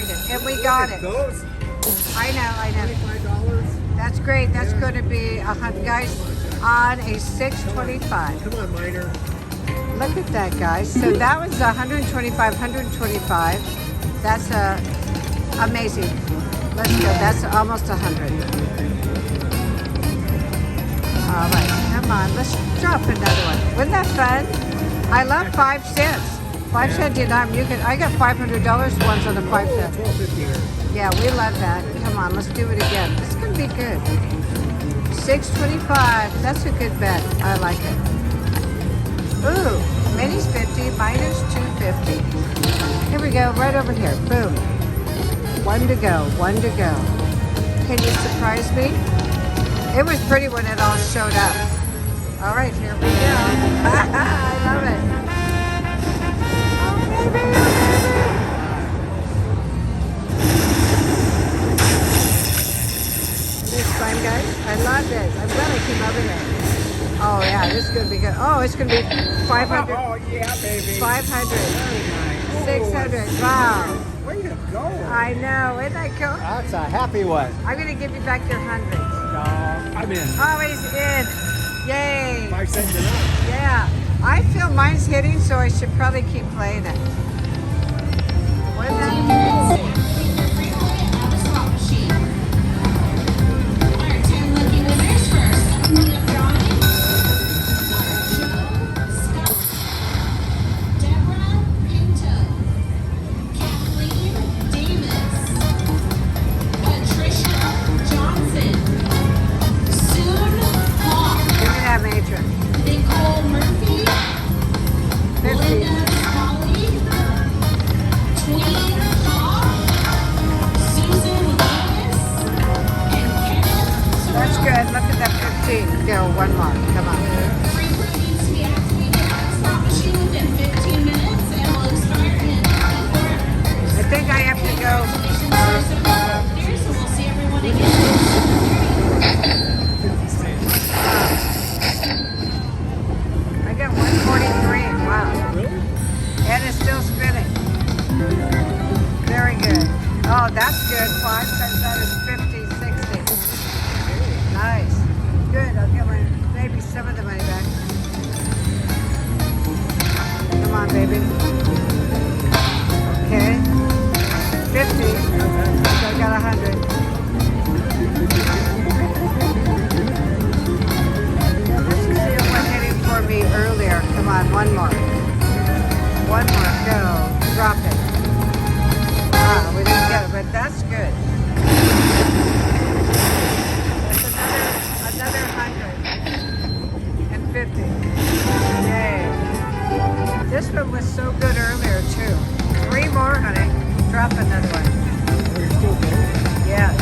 find it. And we got it. Those I know. $25. That's great. That's going to be guys, on a 625. Come on, Miner. Look at that, guys. So that was 125. That's amazing. Let's go. That's almost 100. All right, come on. Let's drop another one. Wasn't that fun? I love 5 cents. 5 cent dinar. I got $500 once on a 5 cent. Yeah, we love that. Come on, let's do it again. This is gonna be good. 625. That's a good bet. I like it. Ooh, mini's 50, miner's 250. Here we go, right over here. Boom. 1 to go. 1 to go. Can you surprise me? It was pretty when it all showed up. All right, here we go. I love it. Oh, baby. This fun, guys. I love this. I'm glad I came over here. Oh, yeah, this is going to be good. Oh, it's going to be 500. Oh, yeah, baby. 500. Very nice. 600. Wow. Way to go. I know. Isn't that cool? That's a happy one. I'm going to give you back your hundreds. I'm in. Oh, he's in. Yay. 5 cents enough. Yeah. I feel mine's hitting, so I should probably keep playing it. What is that? That's good. Look at that 15. Go, one more. Come on. I think I have to go. I got 143. Wow. And it's still spinning. Very good. Oh, that's good. 5 times that is 50, 60. Nice. Good. I'll get maybe some of the money back. Come on, baby. Okay. 50. So I got 100. Let's see what hitting for me earlier. Come on, one more. One more. Go. Drop it. Ah, we didn't get it, but that's good. Another 150. Yay. This one was so good earlier too. 3 more, honey. Drop another one. Yes.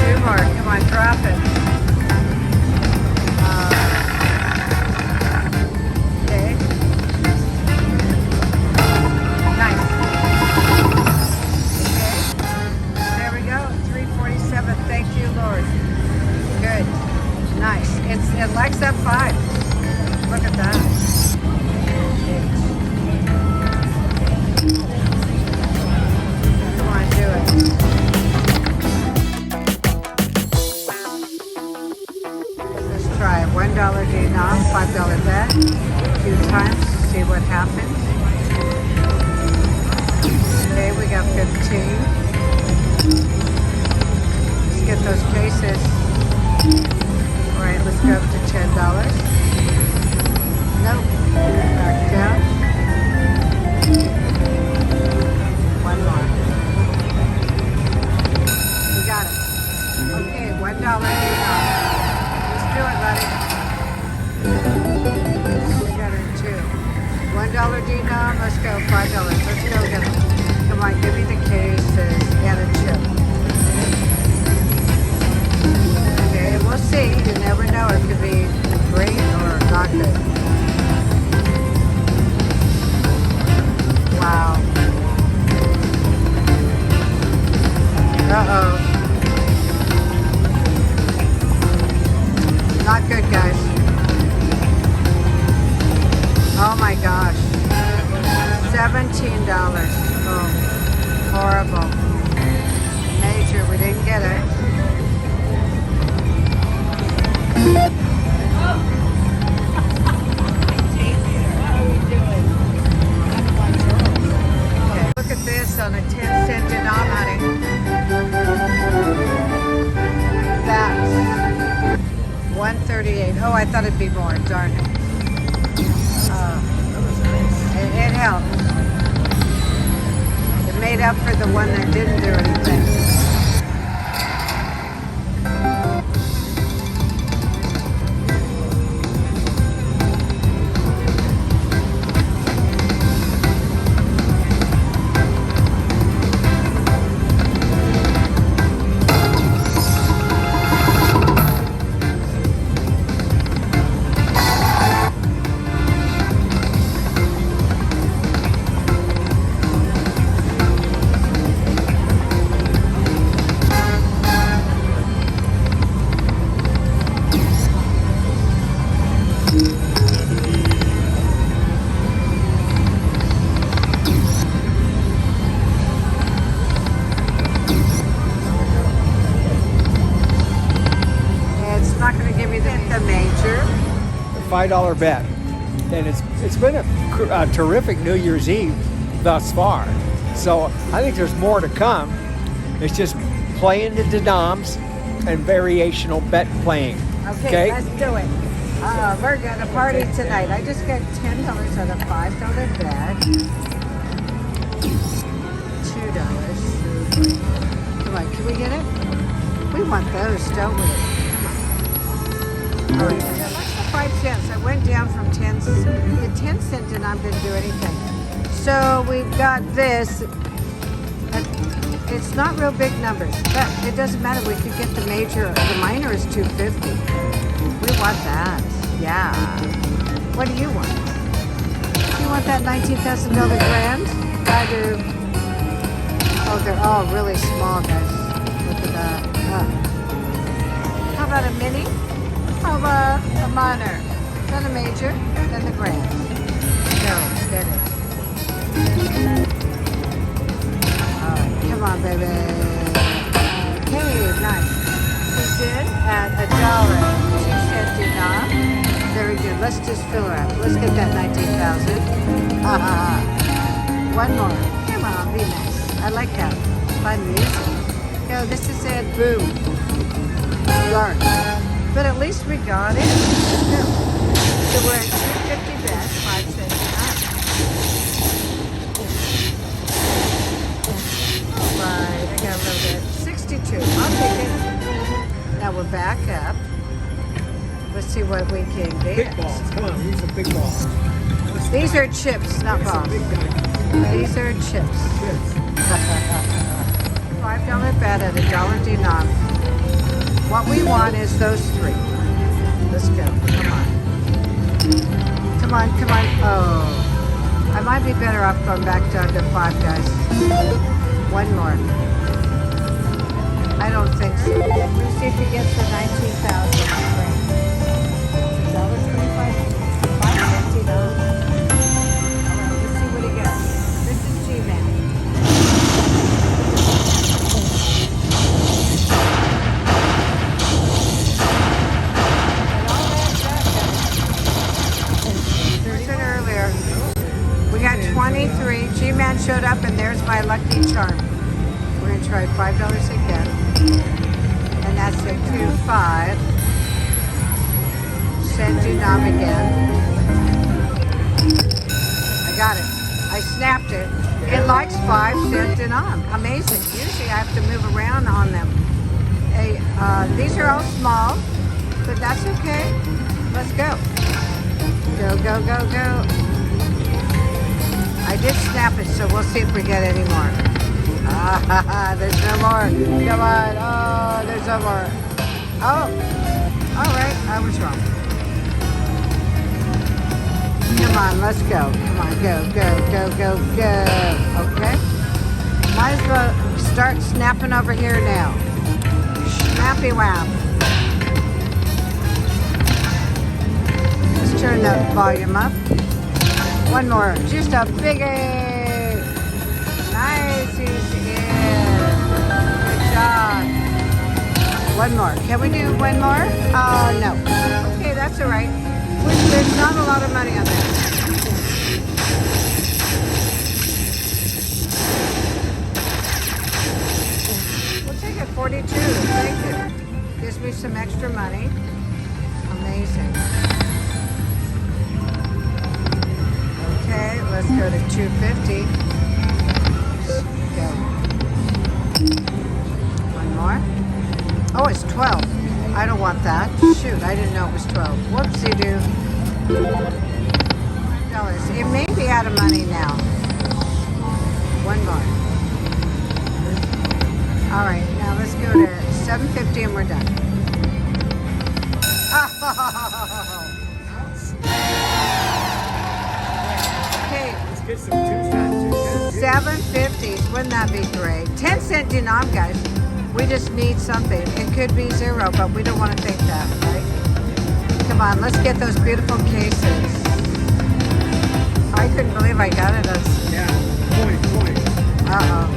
2 more. Come on, drop it. Okay. Nice. There we go. 347. Thank you, Lord. Good. Nice. It likes that 5. Look at that. Come on, do it. Let's try it. $1 dinar, $5 bet. 2 times. See what happens. Okay, we got 15. Let's get those cases. All right, let's go up to $10. Nope. Back down. 1 more. We got it. Okay, $1 dinar. Let's do it, buddy. We got it too. $1 dinar. Let's go. $5. Let's go get it. Come on, give me the cases and a chip. Okay, we'll see. You never know. It could be great or not good. Wow. Uh-oh. Not good, guys. Oh my gosh. $17. Oh, horrible. Major, we didn't get it. Okay, look at this on a 10-cent denom, honey. That's 138. Oh, I thought it'd be more. Darn it. It helped. It made up for the one that didn't do anything. $5 bet, and it's been a terrific New Year's Eve thus far. So I think there's more to come. It's just playing the denoms and variational bet playing. Okay, let's do it. We're gonna party tonight. I just got $10 on a $5 bet. $2. Come on, can we get it? We want those, don't we? Come on. All right. 5 cents. I went down from 10 cents. The 10-cent denom didn't do anything. So we've got this. It's not real big numbers, but it doesn't matter. We could get the major. The minor is $2.50. We want that. Yeah. What do you want? You want that $19,000 grand? I do. Oh, they're all really small, guys. Look at that. How about a mini? How about a minor? Then a major, then the grand. No, get it. Alright, come on, baby. Okay, nice. She's in at $1.02 denom. Very good. Let's just fill her up. Let's get that 19,000. One more. Come on, be nice. I like that. Fun music. Go, this is it. Boom. Darn. But at least we got it. So we're at 250 bets, 5 cents denom. Alright, I got a little bit. 62. I'll take it. Now we're back up. Let's see what we can get. Big balls. Come on, use some big balls. These are chips, not balls. These are chips. $5 bet at $1 denom. What we want is those three. Let's go. Come on. Come on, come on. Oh. I might be better off going back down to 5, guys. One more. I don't think so. Let's see if he gets the 19,000. $1.25. $5.50. Let's see what he gets. This is Gman. We got 23. Gman showed up, and there's my lucky charm. We're going to try $5 again. And that's a 2.5 cent denom again. I got it. I snapped it. It likes 5 cent denom. Amazing. Usually I have to move around on them. Hey, these are all small, but that's okay. Let's go. Go, go, go, go. I did snap it, so we'll see if we get any more. There's no more. Come on. Oh, there's no more. Oh, all right. I was wrong. Come on, let's go. Come on, go, go, go, go, go. Okay. Might as well start snapping over here now. Snappy wow. Let's turn the volume up. One more. Just a biggie. Nice. He's in. Good job. One more. Can we do one more? No. Okay, that's all right. There's not a lot of money on that. We'll take it 42. Thank you. Gives me some extra money. Amazing. Okay, let's go to 250. Go. One more. Oh, it's 12. I don't want that. Shoot, I didn't know it was 12. Whoopsie-doo. $5. It may be out of money now. One more. All right, now let's go to 750 and we're done. Okay. Let's get some two-shots. 750s. Wouldn't that be great? 10-cent denom, guys. We just need something. It could be zero, but we don't want to think that, right? Come on, let's get those beautiful cases. I couldn't believe I got it. Yeah, point. Uh-oh.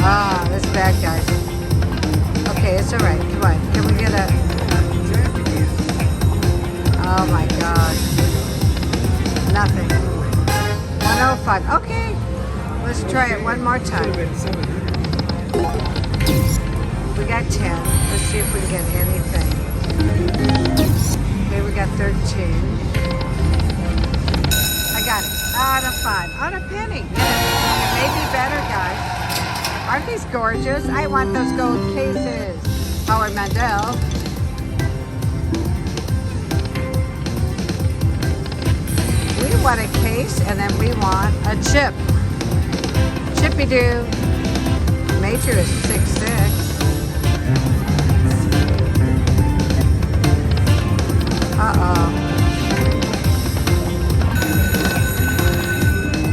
Ah, that's bad, guys. Okay, it's all right. Come on. Can we get a... Oh, my God. Nothing. 105. Okay. Let's try it one more time. We got 10. Let's see if we can get anything. Okay, we got 13. I got it. On a 5. On a penny. It may be better, guys. Aren't these gorgeous? I want those gold cases. Howard Mandel. We want a case and then we want a chip. Chippy doo. Major is 6'6". Uh-oh.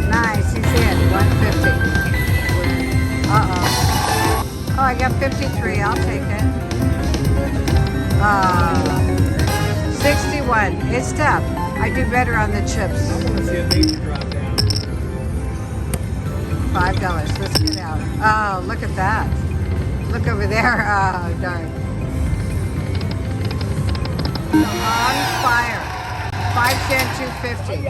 Nice, he's in. 150. Uh-oh. Oh, I got 53. I'll take it. 61. It's tough. I do better on the chips. I want to see a major drop down. $5. Let's get out. Oh, look at that. Look over there. Oh, darn. On fire. 5-cent, 250.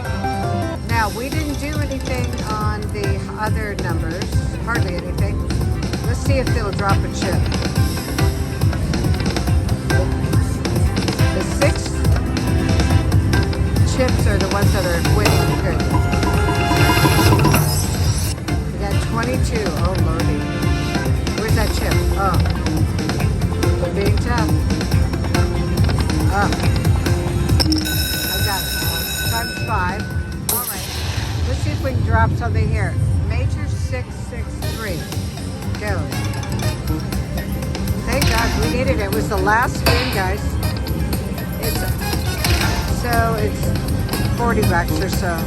Now, we didn't do anything on the other numbers. Hardly anything. Let's see if it'll drop a chip. The 6 chips are the ones that are winning. Good. We got 22. Oh, lordy. Where's that chip? Oh. We're being tough. Oh. I got it. Times 5. All right. Let's see if we can drop something here. Major 663. Go. Thank God we needed it. It was the last spin, guys. It's $40 or so.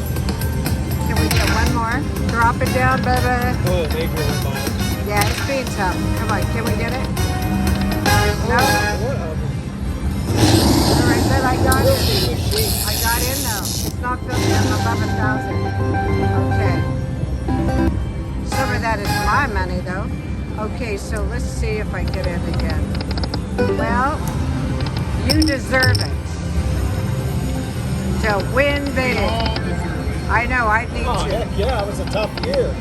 Can we get one more? Drop it down, baby. Oh, major was fine. Yeah, it's being tough. Come on, can we get it? No. All right, good. I got it. I got in though. It's not filled in. 11,000. Okay. Some of that is my money though. Okay, so let's see if I get in again. Well, you deserve it. To win big. I know, I need Oh, to. heck yeah, it was a tough year.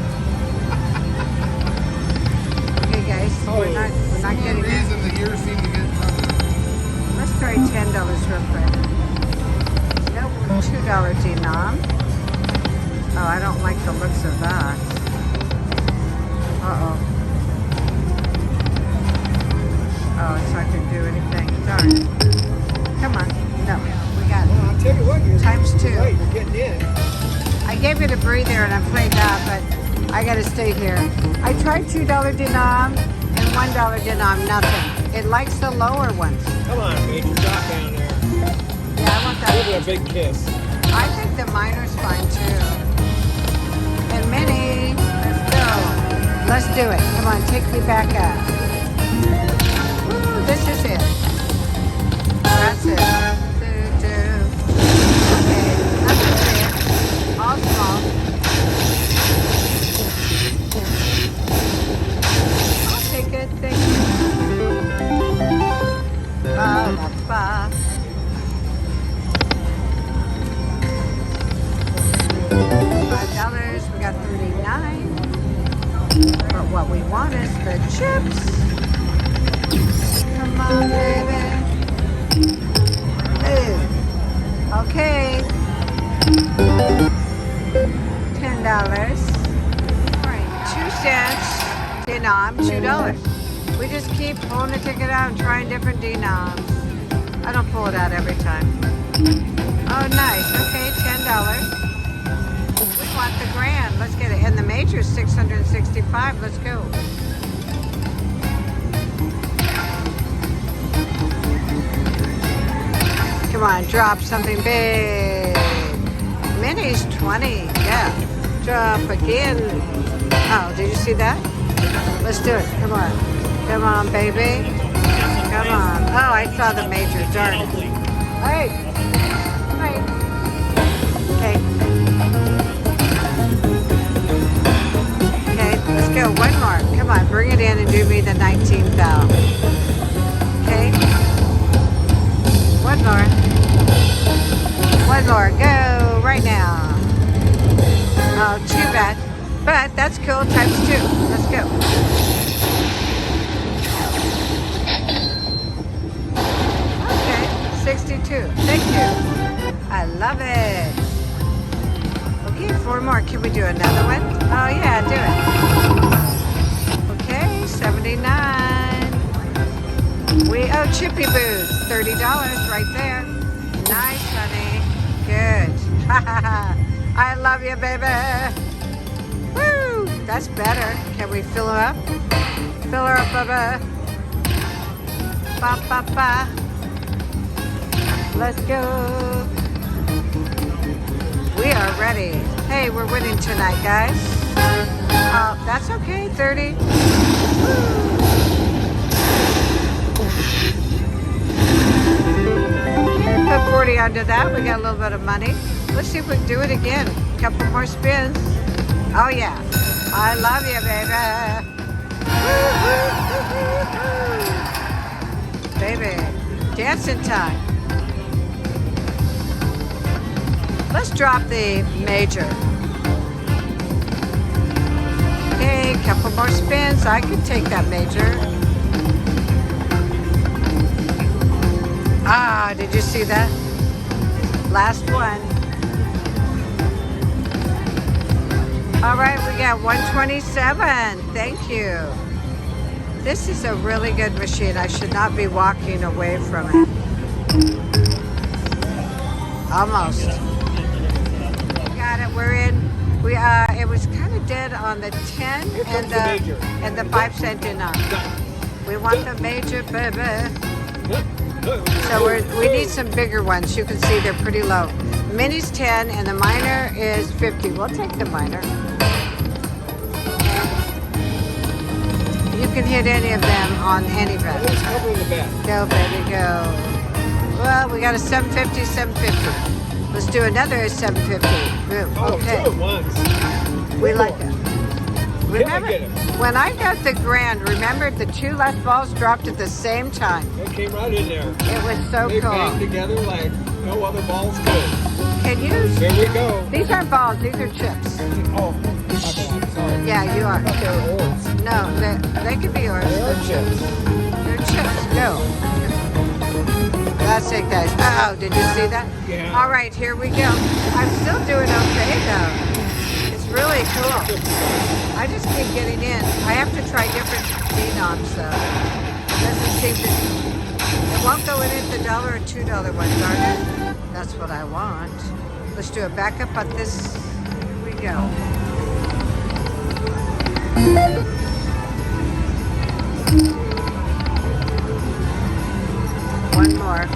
Okay, guys, we're not getting it. reason the year seemed to get tougher. Let's try $10 real quick. No, $2 denom. Oh, I don't like the looks of that. Uh-oh. Oh, it's not going to do anything. Darn it. Come on. No, we got Well, it. I'll tell you what, you're Times 2. right, you're getting in. I gave it a breather and I played that, but I got to stay here. I tried $2 denom and $1 denom, nothing. It likes the lower ones. Come on, major, drop down there. Yeah, I want that. Give her a big kiss. I think the miner's fine too. And Minnie, let's go. Let's do it. Come on, take me back up. Woo, this is it. That's it. $5. We got 39. But what we want is the chips. Come on, baby. Ooh. Okay. $10. All right, 2 cents. Denom, $2. We just keep pulling the ticket out and trying different denoms. I don't pull it out every time. Oh, nice. Okay, $10. We want the grand. Let's get it. And the major is 665. Let's go. Come on, drop something big. Minis 20. Yeah. Drop again. Oh, did you see that? Let's do it. Come on. Come on, baby. Come on. Oh, I saw the major. Darn it. Hey. Hey. Okay. Okay, let's go. One more. Come on, bring it in and do me the 19th thou. Okay. One more. One more. Go right now. Oh, too bad. But that's cool. Times 2. Let's go. Okay. 62. Thank you. I love it. Okay, 4 more. Can we do another one? Oh, yeah, do it. Okay, 79. We owe Chippy Boots. $30 right there. Nice, honey. Good. I love you, baby. Woo! That's better. Can we fill her up? Fill her up, Bubba. Ba, ba, ba. Let's go. We are ready. Hey, we're winning tonight, guys. That's okay. 30. Okay, put 40 onto that. We got a little bit of money. Let's see if we can do it again. A couple more spins. Oh, yeah. I love you, baby. Baby. Dancing time. Let's drop the major. Okay, a couple more spins. I can take that major. Ah, did you see that? Last one. All right, we got 127. Thank you. This is a really good machine. I should not be walking away from it. Almost. Got it. We're in. We it was kind of dead on the 10 and the 5 cent denom. We want the major, baby. So we need some bigger ones. You can see they're pretty low. Mini's 10 and the minor is 50. We'll take the minor. You can hit any of them on any bet. Go, baby, go. Well, we got a 750, 750. Let's do another 750. Boom. Okay. We like it. Remember, when I got the grand, remember the 2 last balls dropped at the same time. It came right in there. It was so They cool. banged together like no other balls could. Can you? Here we go. These aren't balls, these are chips. Oh, sorry. Yeah, you are. I thought they were oars. No, they could be yours. They are chips. They're chips. Go. That's it, guys. Oh, did you see that? Yeah. All right, here we go. I'm still doing okay, though. It's really cool. I just keep getting in. I have to try different denoms, though. Doesn't seem to... It won't go in at the $1 or $2 ones, darn it. That's what I want. Let's do a backup on this. Here we go. One more.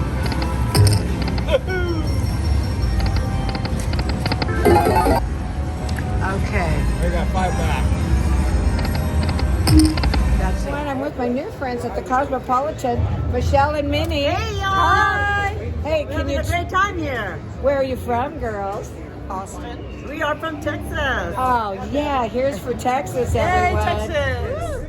Okay. I got 5 back. That's it. I'm with my new friends at the Cosmopolitan, Michelle and Minnie. Hey, y'all. Hi. Hey, We're can having you? a great time here. Where are you from, girls? Austin. We are from Texas. Oh yeah, here's for Texas, Hey, everyone. Texas.